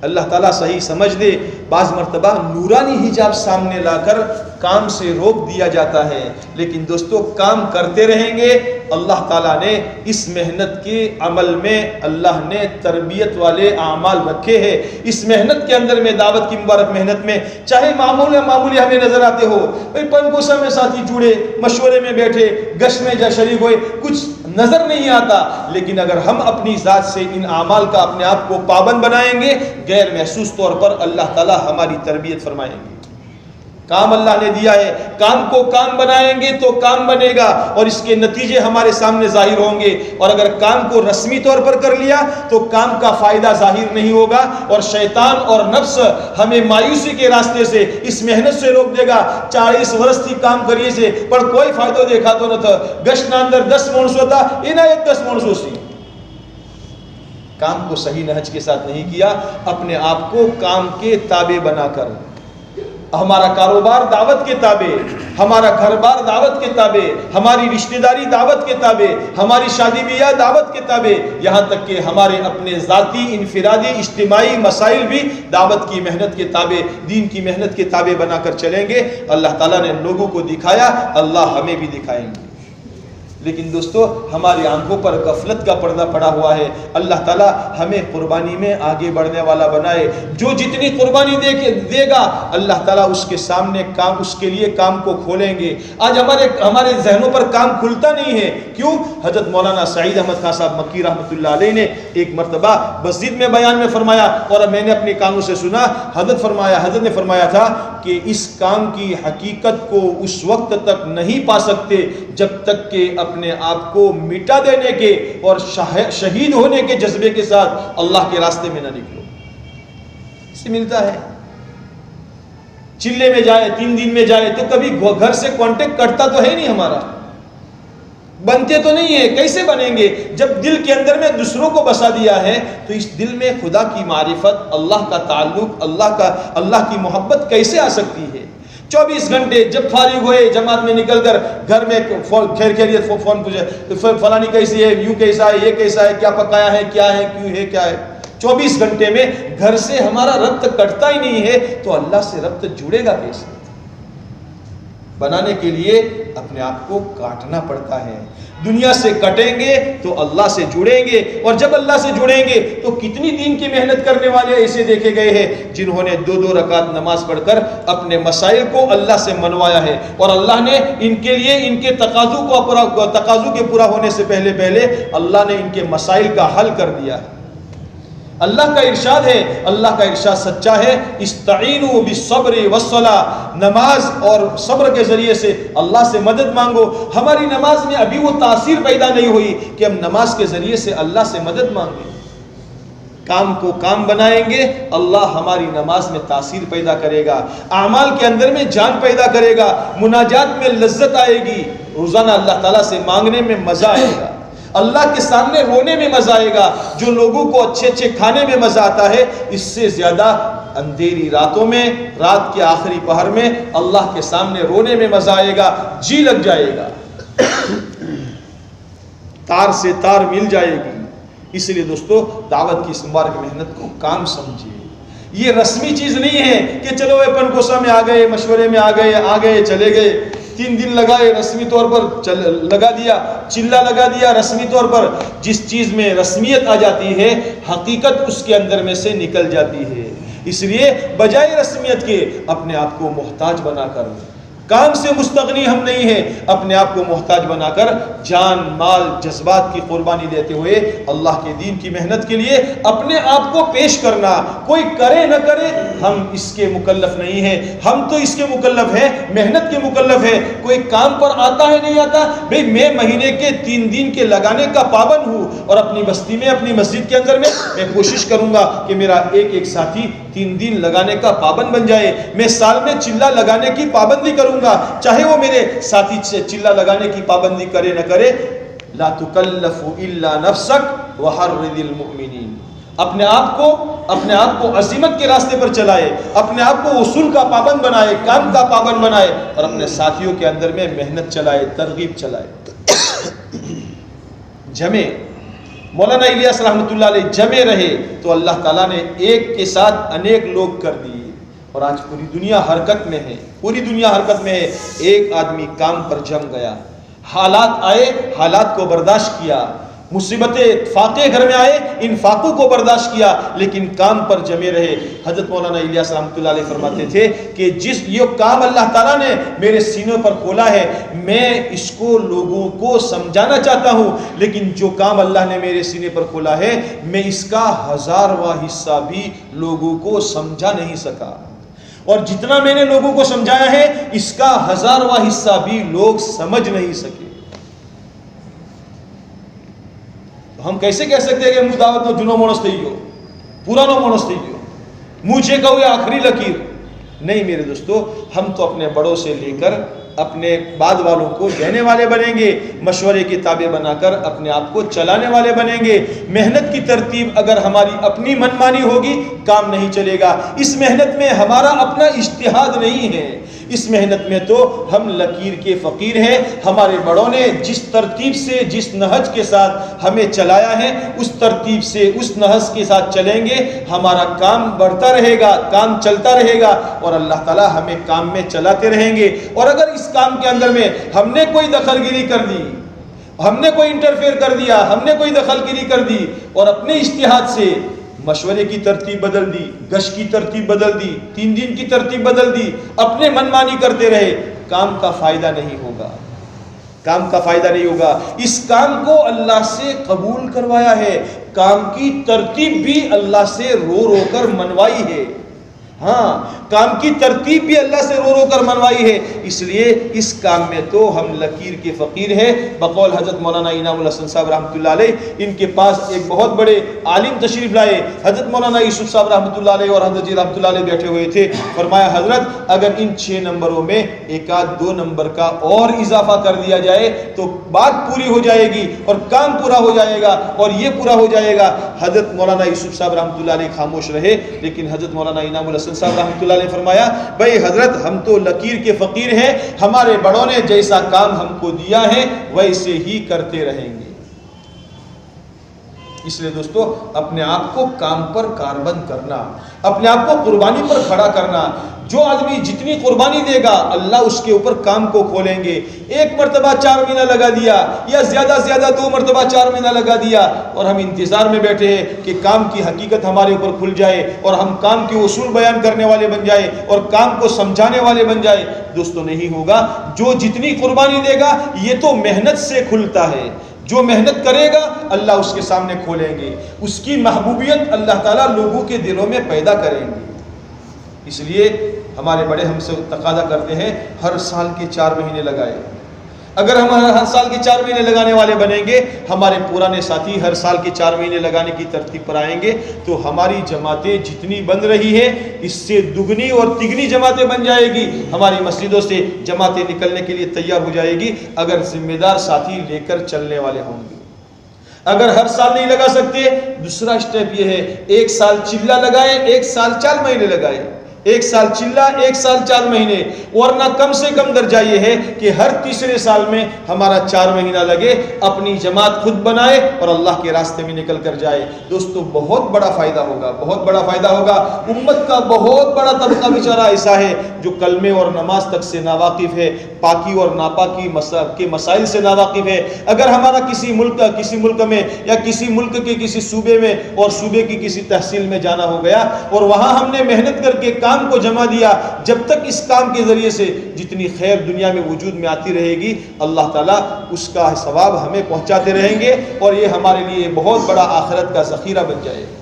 Speaker 2: اللہ تعالیٰ صحیح سمجھ دے. بعض مرتبہ نورانی حجاب سامنے لا کر کام سے روک دیا جاتا ہے، لیکن دوستو کام کرتے رہیں گے۔ اللہ تعالیٰ نے اس محنت کے عمل میں اللہ نے تربیت والے اعمال رکھے ہیں۔ اس محنت کے اندر میں، دعوت کی مبارک محنت میں، چاہے معمولی ہمیں نظر آتے ہو، پنکوسا میں ساتھی جڑے، مشورے میں بیٹھے، گشت میں جا شریک ہوئے، کچھ نظر نہیں آتا، لیکن اگر ہم اپنی ذات سے ان اعمال کا اپنے آپ کو پابند بنائیں گے، غیر محسوس طور پر اللہ تعالیٰ ہماری تربیت فرمائیں گے۔ کام اللہ نے دیا ہے، کام کو کام بنائیں گے تو کام بنے گا اور اس کے نتیجے ہمارے سامنے ظاہر ہوں گے، اور اگر کام کو رسمی طور پر کر لیا تو کام کا فائدہ ظاہر نہیں ہوگا، اور شیطان اور نفس ہمیں مایوسی کے راستے سے، اس محنت سے روک دے گا۔ 40 برس تھی کام کریے سے پر کوئی فائدہ دیکھا تو نہ تھا، گشت نہ اندر 10 مونس ہوتا، انہیں 10 مونس ہوتی۔ کام کو صحیح نہج کے ساتھ نہیں کیا، اپنے آپ کو کام کے تابع بنا کر، ہمارا کاروبار دعوت کے تابع، ہمارا گھر بار دعوت کے تابع، ہماری رشتہ داری دعوت کے تابع، ہماری شادی بیاہ دعوت کے تابع، یہاں تک کہ ہمارے اپنے ذاتی انفرادی اجتماعی مسائل بھی دعوت کی محنت کے تابع، دین کی محنت کے تابع بنا کر چلیں گے۔ اللہ تعالیٰ نے لوگوں کو دکھایا، اللہ ہمیں بھی دکھائیں گے۔ لیکن دوستو ہماری آنکھوں پر غفلت کا پردہ پڑا ہوا ہے۔ اللہ تعالیٰ ہمیں قربانی میں آگے بڑھنے والا بنائے۔ جو جتنی قربانی دے گا اللہ تعالیٰ اس کے سامنے کام، اس کے لیے کام کو کھولیں گے۔ آج ہمارے ذہنوں پر کام کھلتا نہیں ہے، کیوں؟ حضرت مولانا سعید احمد خان صاحب مکی رحمۃ اللہ علیہ نے ایک مرتبہ مسجد میں بیان میں فرمایا، اور میں نے اپنے کانوں سے سنا، حضرت نے فرمایا تھا کہ اس کام کی حقیقت کو اس وقت تک نہیں پا سکتے جب تک کہ اپنے آپ کو مٹا دینے کے اور شہید ہونے کے جذبے کے ساتھ اللہ کے راستے میں نہ نکلو۔ اس سے ملتا ہے، چلے میں جائے، 3 دن میں جائے تو کبھی گھر سے کانٹیکٹ کرتا تو ہے نہیں، ہمارا بنتے تو نہیں ہے۔ کیسے بنیں گے جب دل کے اندر میں دوسروں کو بسا دیا ہے؟ تو اس دل میں خدا کی معرفت، اللہ کا تعلق، اللہ کی محبت کیسے آ سکتی ہے؟ 24 گھنٹے جب فارغ ہوئے جماعت میں نکل کر گھر میں خیر خیریت فون پوچھے، فلانی کیسی ہے، یوں کیسا ہے، یہ کیسا ہے، کیا پکایا ہے، کیا ہے، کیوں ہے، کیا ہے۔ 24 گھنٹے میں گھر سے ہمارا ربط کٹتا ہی نہیں ہے، تو اللہ سے ربط جڑے گا کیسے؟ بنانے کے لیے اپنے آپ کو کاٹنا پڑتا ہے۔ دنیا سے کٹیں گے تو اللہ سے جڑیں گے، اور جب اللہ سے جڑیں گے تو کتنی دین کی محنت کرنے والے ایسے دیکھے گئے ہیں جنہوں نے 2 رکعت نماز پڑھ کر اپنے مسائل کو اللہ سے منوایا ہے، اور اللہ نے ان کے لیے ان کے تقاضوں کے پورا ہونے سے پہلے اللہ نے ان کے مسائل کا حل کر دیا ہے۔ اللہ کا ارشاد ہے، اللہ کا ارشاد سچا ہے، استعینوا بالصبر والصلاۃ، نماز اور صبر کے ذریعے سے اللہ سے مدد مانگو۔ ہماری نماز میں ابھی وہ تاثیر پیدا نہیں ہوئی کہ ہم نماز کے ذریعے سے اللہ سے مدد مانگیں۔ کام کو کام بنائیں گے، اللہ ہماری نماز میں تاثیر پیدا کرے گا، اعمال کے اندر میں جان پیدا کرے گا، مناجات میں لذت آئے گی، روزانہ اللہ تعالیٰ سے مانگنے میں مزہ آئے گا، اللہ کے سامنے رونے میں مزہ آئے گا۔ جو لوگوں کو اچھے کھانے میں مزہ آتا ہے، اس سے زیادہ اندھیری راتوں میں، رات کے آخری پہر میں اللہ کے سامنے رونے میں مزہ آئے گا، جی لگ جائے گا، تار سے تار مل جائے گی۔ اس لیے دوستو دعوت کی اس مبارک محنت کو کام سمجھیے۔ یہ رسمی چیز نہیں ہے کہ چلو اپن کوسا میں آ گئے، مشورے میں آ گئے چلے گئے، 3 دن لگائے، رسمی طور پر لگا دیا، چلا لگا دیا رسمی طور پر۔ جس چیز میں رسمیت آ جاتی ہے، حقیقت اس کے اندر میں سے نکل جاتی ہے۔ اس لیے بجائے رسمیت کے اپنے آپ کو محتاج بنا کر، کام سے مستغنی ہم نہیں ہیں، اپنے آپ کو محتاج بنا کر جان مال جذبات کی قربانی دیتے ہوئے اللہ کے دین کی محنت کے لیے اپنے آپ کو پیش کرنا۔ کوئی کرے نہ کرے ہم اس کے مکلف نہیں ہیں، ہم تو اس کے مکلف ہیں، محنت کے مکلف ہیں۔ کوئی کام پر آتا ہے نہیں آتا، بھئی میں مہینے کے 3 دن کے لگانے کا پابند ہوں، اور اپنی بستی میں اپنی مسجد کے اندر میں کوشش کروں گا کہ میرا ایک ساتھی 3 دن لگانے کا پابند بن جائے۔ میں سال میں چلا لگانے کی پابندی کروں گا، چاہے وہ میرے ساتھی چلا لگانے کی پابندی کرے نہ کرے۔ لا تکلف الا نفسک وحرض المؤمنین۔ اپنے آپ کو عزیمت کے راستے پر چلائے، اپنے آپ کو اصول کا پابند بنائے، کام کا پابند بنائے، اور اپنے ساتھیوں کے اندر میں محنت چلائے، ترغیب چلائے۔ جمع مولانا الیاس رحمۃ اللہ علیہ جمع رہے تو اللہ تعالیٰ نے ایک کے ساتھ انیک لوگ کر دیے۔ اور آج پوری دنیا حرکت میں ہے، پوری دنیا حرکت میں ہے۔ ایک آدمی کام پر جم گیا، حالات آئے، حالات کو برداشت کیا، مصیبتیں فاقے گھر میں آئے، ان فاقوں کو برداشت کیا، لیکن کام پر جمے رہے۔ حضرت مولانا الیاس رحمۃ اللہ علیہ فرماتے تھے کہ یہ کام اللہ تعالیٰ نے میرے سینے پر کھولا ہے، میں اس کو لوگوں کو سمجھانا چاہتا ہوں، لیکن جو کام اللہ نے میرے سینے پر کھولا ہے میں اس کا 1000واں حصہ بھی لوگوں کو سمجھا نہیں سکا، اور جتنا میں نے لوگوں کو سمجھایا ہے اس کا 1000واں حصہ بھی لوگ سمجھ نہیں سکے۔ ہم کیسے کہہ سکتے ہیں کہ منہ دعوت نو جنو مونس تھی ہو، پورا نو مونس تھی ہو، مجھے کہو یہ آخری لکیر؟ نہیں میرے دوستو، ہم تو اپنے بڑوں سے لے کر اپنے بعد والوں کو کہنے والے بنیں گے، مشورے کی تابع بنا کر اپنے آپ کو چلانے والے بنیں گے۔ محنت کی ترتیب اگر ہماری اپنی منمانی ہوگی کام نہیں چلے گا۔ اس محنت میں ہمارا اپنا اجتہاد نہیں ہے، اس محنت میں تو ہم لکیر کے فقیر ہیں۔ ہمارے بڑوں نے جس ترتیب سے، جس نہج کے ساتھ ہمیں چلایا ہے، اس ترتیب سے، اس نہج کے ساتھ چلیں گے، ہمارا کام بڑھتا رہے گا، کام چلتا رہے گا، اور اللہ تعالیٰ ہمیں کام میں چلاتے رہیں گے۔ اور اگر اس کام کے اندر میں ہم نے کوئی دخل گیری کر دی، ہم نے کوئی انٹرفیئر کر دیا، ہم نے کوئی دخل گیری کر دی، اور اپنے اجتہاد سے مشورے کی ترتیب بدل دی، گشت کی ترتیب بدل دی، 3 دن کی ترتیب بدل دی، اپنے منمانی کرتے رہے، کام کا فائدہ نہیں ہوگا، کام کا فائدہ نہیں ہوگا۔ اس کام کو اللہ سے قبول کروایا ہے، کام کی ترتیب بھی اللہ سے رو رو کر منوائی ہے، ہاں کام کی ترتیب بھی اللہ سے رو رو کر منوائی ہے، اس لیے اس کام میں تو ہم لکیر کے فقیر ہیں۔ بقول حضرت مولانا انعام الحسن صاحب رحمۃ اللہ علیہ، ان کے پاس ایک بہت بڑے عالم تشریف لائے، حضرت مولانا یوسف صاحب رحمۃ اللہ علیہ اور حضرت جی رحمۃ اللہ علیہ بیٹھے ہوئے تھے۔ فرمایا حضرت اگر ان 6 نمبروں میں 1-2 نمبر کا اور اضافہ کر دیا جائے تو بات پوری ہو جائے گی اور کام پورا ہو جائے گا اور یہ پورا ہو جائے گا۔ حضرت مولانا یوسف صاحب رحمۃ اللہ علیہ خاموش رہے، لیکن حضرت مولانا انعام الحسن صاحب رحمۃ اللہ علیہ فرمایا بھائی حضرت ہم تو لکیر کے فقیر ہیں، ہمارے بڑوں نے جیسا کام ہم کو دیا ہے ویسے ہی کرتے رہیں گے۔ اس لیے دوستو اپنے آپ کو کام پر کاربند کرنا، اپنے آپ کو قربانی پر کھڑا کرنا۔ جو آدمی جتنی قربانی دے گا اللہ اس کے اوپر کام کو کھولیں گے۔ 1 مرتبہ 4 مہینہ لگا دیا یا زیادہ سے زیادہ 2 مرتبہ 4 مہینہ لگا دیا اور ہم انتظار میں بیٹھے ہیں کہ کام کی حقیقت ہمارے اوپر کھل جائے اور ہم کام کے اصول بیان کرنے والے بن جائے اور کام کو سمجھانے والے بن جائے، دوستو نہیں ہوگا۔ جو جتنی قربانی دے گا یہ تو محنت سے کھلتا ہے، جو محنت کرے گا اللہ اس کے سامنے کھولیں گے، اس کی محبوبیت اللہ تعالیٰ لوگوں کے دلوں میں پیدا کریں گے۔ اس لیے ہمارے بڑے ہم سے تقاضا کرتے ہیں ہر سال کے 4 مہینے لگائے۔ اگر ہم ہر سال کے 4 مہینے لگانے والے بنیں گے، ہمارے پرانے ساتھی ہر سال کے 4 مہینے لگانے کی ترتیب پر آئیں گے، تو ہماری جماعتیں جتنی بن رہی ہے اس سے دگنی اور تگنی جماعتیں بن جائے گی۔ ہماری مسجدوں سے جماعتیں نکلنے کے لیے تیار ہو جائے گی اگر ذمہ دار ساتھی لے کر چلنے والے ہوں گے۔ اگر ہر سال نہیں لگا سکتے، دوسرا اسٹیپ یہ ہے 1 سال چلہ لگائے، 1 سال 4 مہینے لگائے، 1 سال چلہ، 1 سال 4 مہینے، ورنہ کم سے کم درجہ یہ ہے کہ ہر تیسرے سال میں ہمارا 4 مہینہ لگے، اپنی جماعت خود بنائے اور اللہ کے راستے میں نکل کر جائے۔ دوستو بہت بڑا فائدہ ہوگا، بہت بڑا فائدہ ہوگا۔ امت کا بہت بڑا طبقہ بیچارہ ایسا ہے جو کلمے اور نماز تک سے ناواقف ہے، پاکی اور ناپاکی کے مسائل سے ناواقف ہے۔ اگر ہمارا کسی ملک میں یا کسی ملک کے کسی صوبے میں اور صوبے کی کسی تحصیل میں جانا ہو گیا اور وہاں ہم نے محنت کر کے کام کو جمع دیا، جب تک اس کام کے ذریعے سے جتنی خیر دنیا میں وجود میں آتی رہے گی اللہ تعالیٰ اس کا ثواب ہمیں پہنچاتے رہیں گے اور یہ ہمارے لیے بہت بڑا آخرت کا ذخیرہ بن جائے گا۔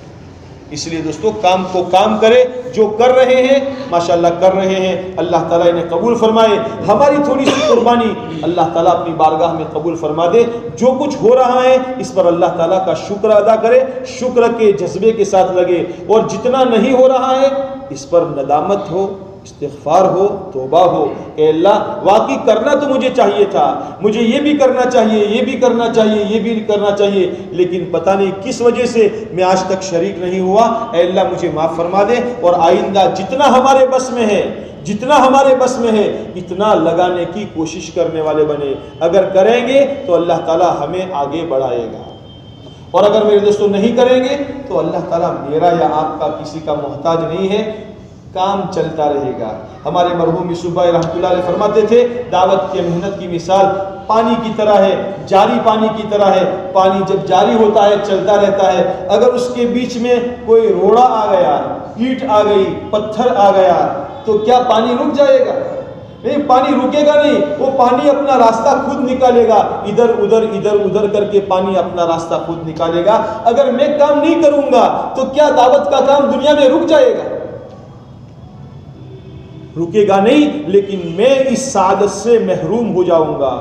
Speaker 2: اس لیے دوستو کام کو کام کرے، جو کر رہے ہیں ماشاءاللہ کر رہے ہیں، اللہ تعالیٰ انہیں قبول فرمائے۔ ہماری تھوڑی سی قربانی اللہ تعالیٰ اپنی بارگاہ میں قبول فرما دے۔ جو کچھ ہو رہا ہے اس پر اللہ تعالیٰ کا شکر ادا کرے، شکر کے جذبے کے ساتھ لگے، اور جتنا نہیں ہو رہا ہے اس پر ندامت ہو، استغفار ہو، توبہ ہو، اے اللہ واقعی کرنا تو مجھے چاہیے تھا، مجھے یہ بھی کرنا چاہیے، یہ بھی کرنا چاہیے، یہ بھی کرنا چاہیے، لیکن پتہ نہیں کس وجہ سے میں آج تک شریک نہیں ہوا۔ اے اللہ مجھے معاف فرما دے، اور آئندہ جتنا ہمارے بس میں ہے، جتنا ہمارے بس میں ہے اتنا لگانے کی کوشش کرنے والے بنے۔ اگر کریں گے تو اللہ تعالیٰ ہمیں آگے بڑھائے گا، اور اگر میرے دوستوں نہیں کریں گے تو اللہ تعالیٰ میرا یا آپ کا کسی کا محتاج نہیں ہے۔ کام چلتا رہے گا۔ ہمارے مرحوم یوسف بھائی رحمۃ اللہ علیہ فرماتے تھے دعوت کی محنت کی مثال پانی کی طرح ہے، جاری پانی کی طرح ہے۔ پانی جب جاری ہوتا ہے چلتا رہتا ہے، اگر اس کے بیچ میں کوئی روڑا آ گیا، اینٹ آ گئی، پتھر آ گیا تو کیا پانی رک جائے گا؟ نہیں، پانی رکے گا نہیں، وہ پانی اپنا راستہ خود نکالے گا، ادھر ادھر کر کے پانی اپنا راستہ خود نکالے گا۔ اگر میں کام نہیں کروں گا تو کیا دعوت کا کام دنیا میں رک جائے گا؟ رکے گا نہیں، لیکن میں اس سعادت سے محروم ہو جاؤں گا،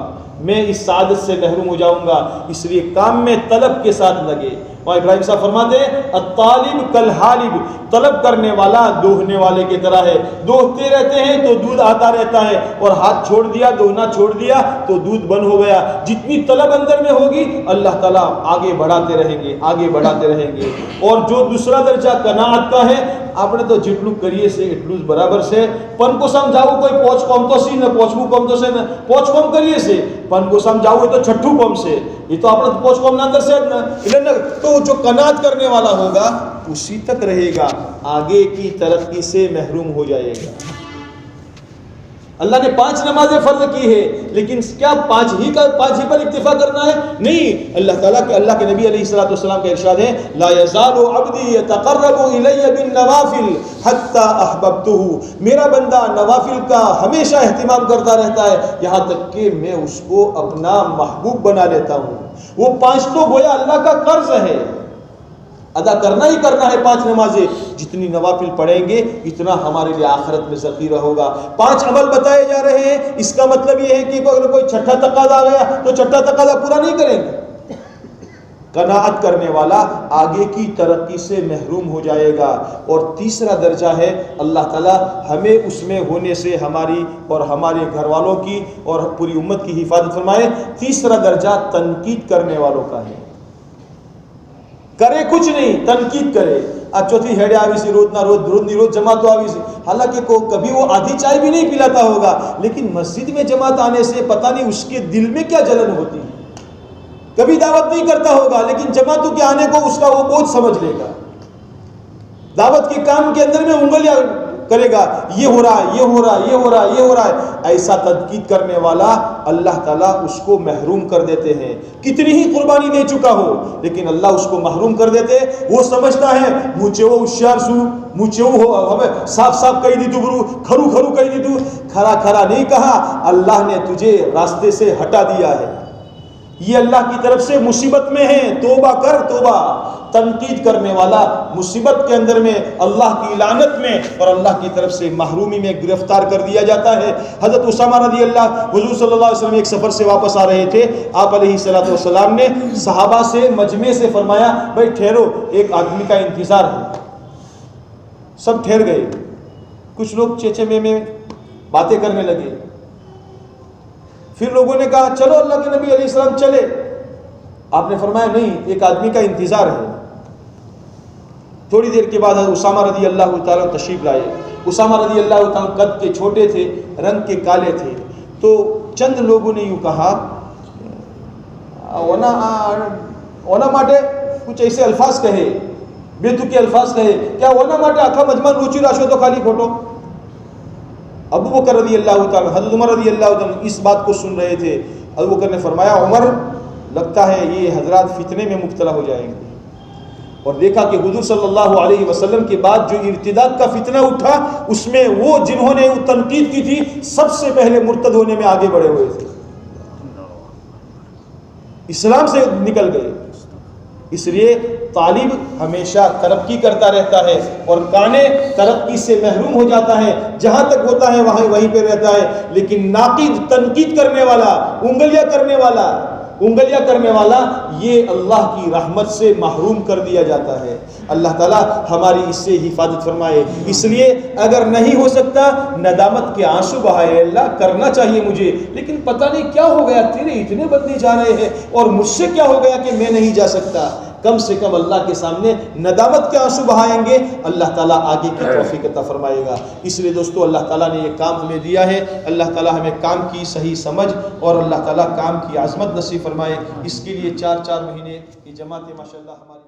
Speaker 2: میں اس سعادت سے محروم ہو جاؤں گا۔ اس لیے کام میں طلب کے ساتھ لگے۔ اور ابراہیم صاحب فرماتے ہیں الطالب کالحالب، طلب کرنے والا دوہنے والے کی طرح ہے۔ دوہتے رہتے ہیں تو دودھ آتا رہتا ہے، اور ہاتھ چھوڑ دیا، دوہنا چھوڑ دیا تو دودھ بند ہو گیا۔ جتنی طلب اندر میں ہوگی اللہ تعالیٰ آگے بڑھاتے رہیں گے، آگے بڑھاتے رہیں گے۔ اور جو دوسرا درجہ قناعت کا ہے، આપણે તો જેટલું કરીએ છે એટલું જ બરાબર છે। પણ કો સમજાવું કોઈ પોચ કોમ તો સી ને પોચવું કોમ તો છે ને પોચ કોમ કરીએ છે, પણ કો સમજાવું તો છઠ્ઠું કોમ છે, એ તો આપણે પોચ કોમ ના અંદર છે જ ને। એટલે તો જો કનાત કરنے والا ہوگا اسی تک رہے گا، آگے کی ترقی سے محروم ہو جائے گا۔ اللہ نے 5 نمازیں فرض کی ہے، لیکن کیا 5 ہی پر اکتفا کرنا ہے؟ نہیں، اللہ کے نبی علیہ الصلوۃ والسلام کا ارشاد ہے لا یزال عبدی یتقرب الی بالنوافل حتی احببته، میرا بندہ نوافل کا ہمیشہ اہتمام کرتا رہتا ہے یہاں تک کہ میں اس کو اپنا محبوب بنا لیتا ہوں۔ وہ 5 تو گویا اللہ کا قرض ہے، ادا کرنا ہی کرنا ہے 5 نمازیں۔ جتنی نوافل پڑھیں گے اتنا ہمارے لیے آخرت میں ذخیرہ ہوگا۔ 5 عمل بتائے جا رہے ہیں، اس کا مطلب یہ ہے کہ اگر کوئی چھٹا تقاضا آ گیا تو چھٹا تقاضا پورا نہیں کریں گے۔ قناعت کرنے والا آگے کی ترقی سے محروم ہو جائے گا۔ اور تیسرا درجہ ہے اللہ تعالیٰ ہمیں اس میں ہونے سے ہماری اور ہمارے گھر والوں کی اور پوری امت کی حفاظت فرمائے۔ تیسرا درجہ تنقید کرنے والوں کا ہے، کرے کچھ نہیں تنقید کرے۔ چوتھی ہیڈے آوی سی روز نہ روز جماعت آوی سی، حالانکہ کبھی وہ آدھی چائے بھی نہیں پلاتا ہوگا، لیکن مسجد میں جماعت آنے سے پتہ نہیں اس کے دل میں کیا جلن ہوتی ہے۔ کبھی دعوت نہیں کرتا ہوگا، لیکن جماعتوں کے آنے کو اس کا وہ بوجھ سمجھ لے گا۔ دعوت کے کام کے اندر میں انگلیاں کرے گا، یہ ہو رہا ہے، یہ ہو رہا ہے، یہ ہو رہا ہے، یہ ہو رہا ہے۔ ایسا تنقید کرنے والا اللہ تعالیٰ اس کو محروم کر دیتے ہیں۔ کتنی ہی قربانی دے چکا ہو لیکن اللہ اس کو محروم کر دیتے۔ وہ سمجھتا ہے مجھے وہ ہوشیار سو، مجھے وہ ہمیں صاف کہی دی تو گرو، کھرو کہی دی تو کھرا نہیں کہا، اللہ نے تجھے راستے سے ہٹا دیا ہے۔ یہ اللہ کی طرف سے مصیبت میں ہے، توبہ کر توبہ۔ تنقید کرنے والا مصیبت کے اندر میں، اللہ کی لعنت میں اور اللہ کی طرف سے محرومی میں گرفتار کر دیا جاتا ہے۔ حضرت اسامہ رضی اللہ، حضور صلی اللہ علیہ وسلم ایک سفر سے واپس آ رہے تھے، آپ علیہ الصلوۃ والسلام نے صحابہ سے مجمع سے فرمایا بھائی ٹھہرو، ایک آدمی کا انتظار ہے۔ سب ٹھہر گئے، کچھ لوگ چیچے میں باتیں کرنے لگے۔ پھر لوگوں نے کہا چلو اللہ کے نبی علیہ السلام چلے۔ آپ نے فرمایا نہیں، ایک آدمی کا انتظار ہے۔ تھوڑی دیر کے بعد اسامہ رضی اللہ تعالیٰ تشریف لائے۔ اسامہ رضی اللہ تعالیٰ قد کے چھوٹے تھے، رنگ کے کالے تھے، تو چند لوگوں نے یوں کہا اونا ماٹے کچھ ایسے الفاظ کہے، بے تکی الفاظ کہے، کیا اونا ماٹے آکھا مجمع روچی راشو تو خالی کھوٹو۔ ابو بکر رضی اللہ تعالیٰ، حضرت عمر رضی اللہ تعالیٰ اس بات کو سن رہے تھے۔ ابو بکر نے فرمایا عمر لگتا ہے یہ حضرات فتنے میں مبتلا ہو جائیں گے۔ اور دیکھا کہ حضور صلی اللہ علیہ وسلم کے بعد جو ارتداد کا فتنہ اٹھا اس میں وہ جنہوں نے تنقید کی تھی سب سے پہلے مرتد ہونے میں آگے بڑھے ہوئے تھے، اسلام سے نکل گئے۔ اس لیے طالب ہمیشہ ترقی کرتا رہتا ہے اور کانے ترقی سے محروم ہو جاتا ہے، جہاں تک ہوتا ہے وہیں پہ رہتا ہے۔ لیکن ناقد، تنقید کرنے والا، انگلیاں کرنے والا یہ اللہ کی رحمت سے محروم کر دیا جاتا ہے۔ اللہ تعالیٰ ہماری اس سے حفاظت فرمائے۔ اس لیے اگر نہیں ہو سکتا ندامت کے آنسو بہائے، اللہ کرنا چاہیے مجھے لیکن پتہ نہیں کیا ہو گیا، تیرے اتنے بندے جا رہے ہیں اور مجھ سے کیا ہو گیا کہ میں نہیں جا سکتا۔ کم سے کم اللہ کے سامنے ندامت کے آنسو بہائیں گے، اللہ تعالیٰ آگے کی توفیق عطا فرمائے گا۔ اس لیے دوستو اللہ تعالیٰ نے یہ کام ہمیں دیا ہے، اللہ تعالیٰ ہمیں کام کی صحیح سمجھ اور اللہ تعالیٰ کام کی عظمت نصیب فرمائے۔ اس کے لیے 4 مہینے کی جماعت ماشاءاللہ ہماری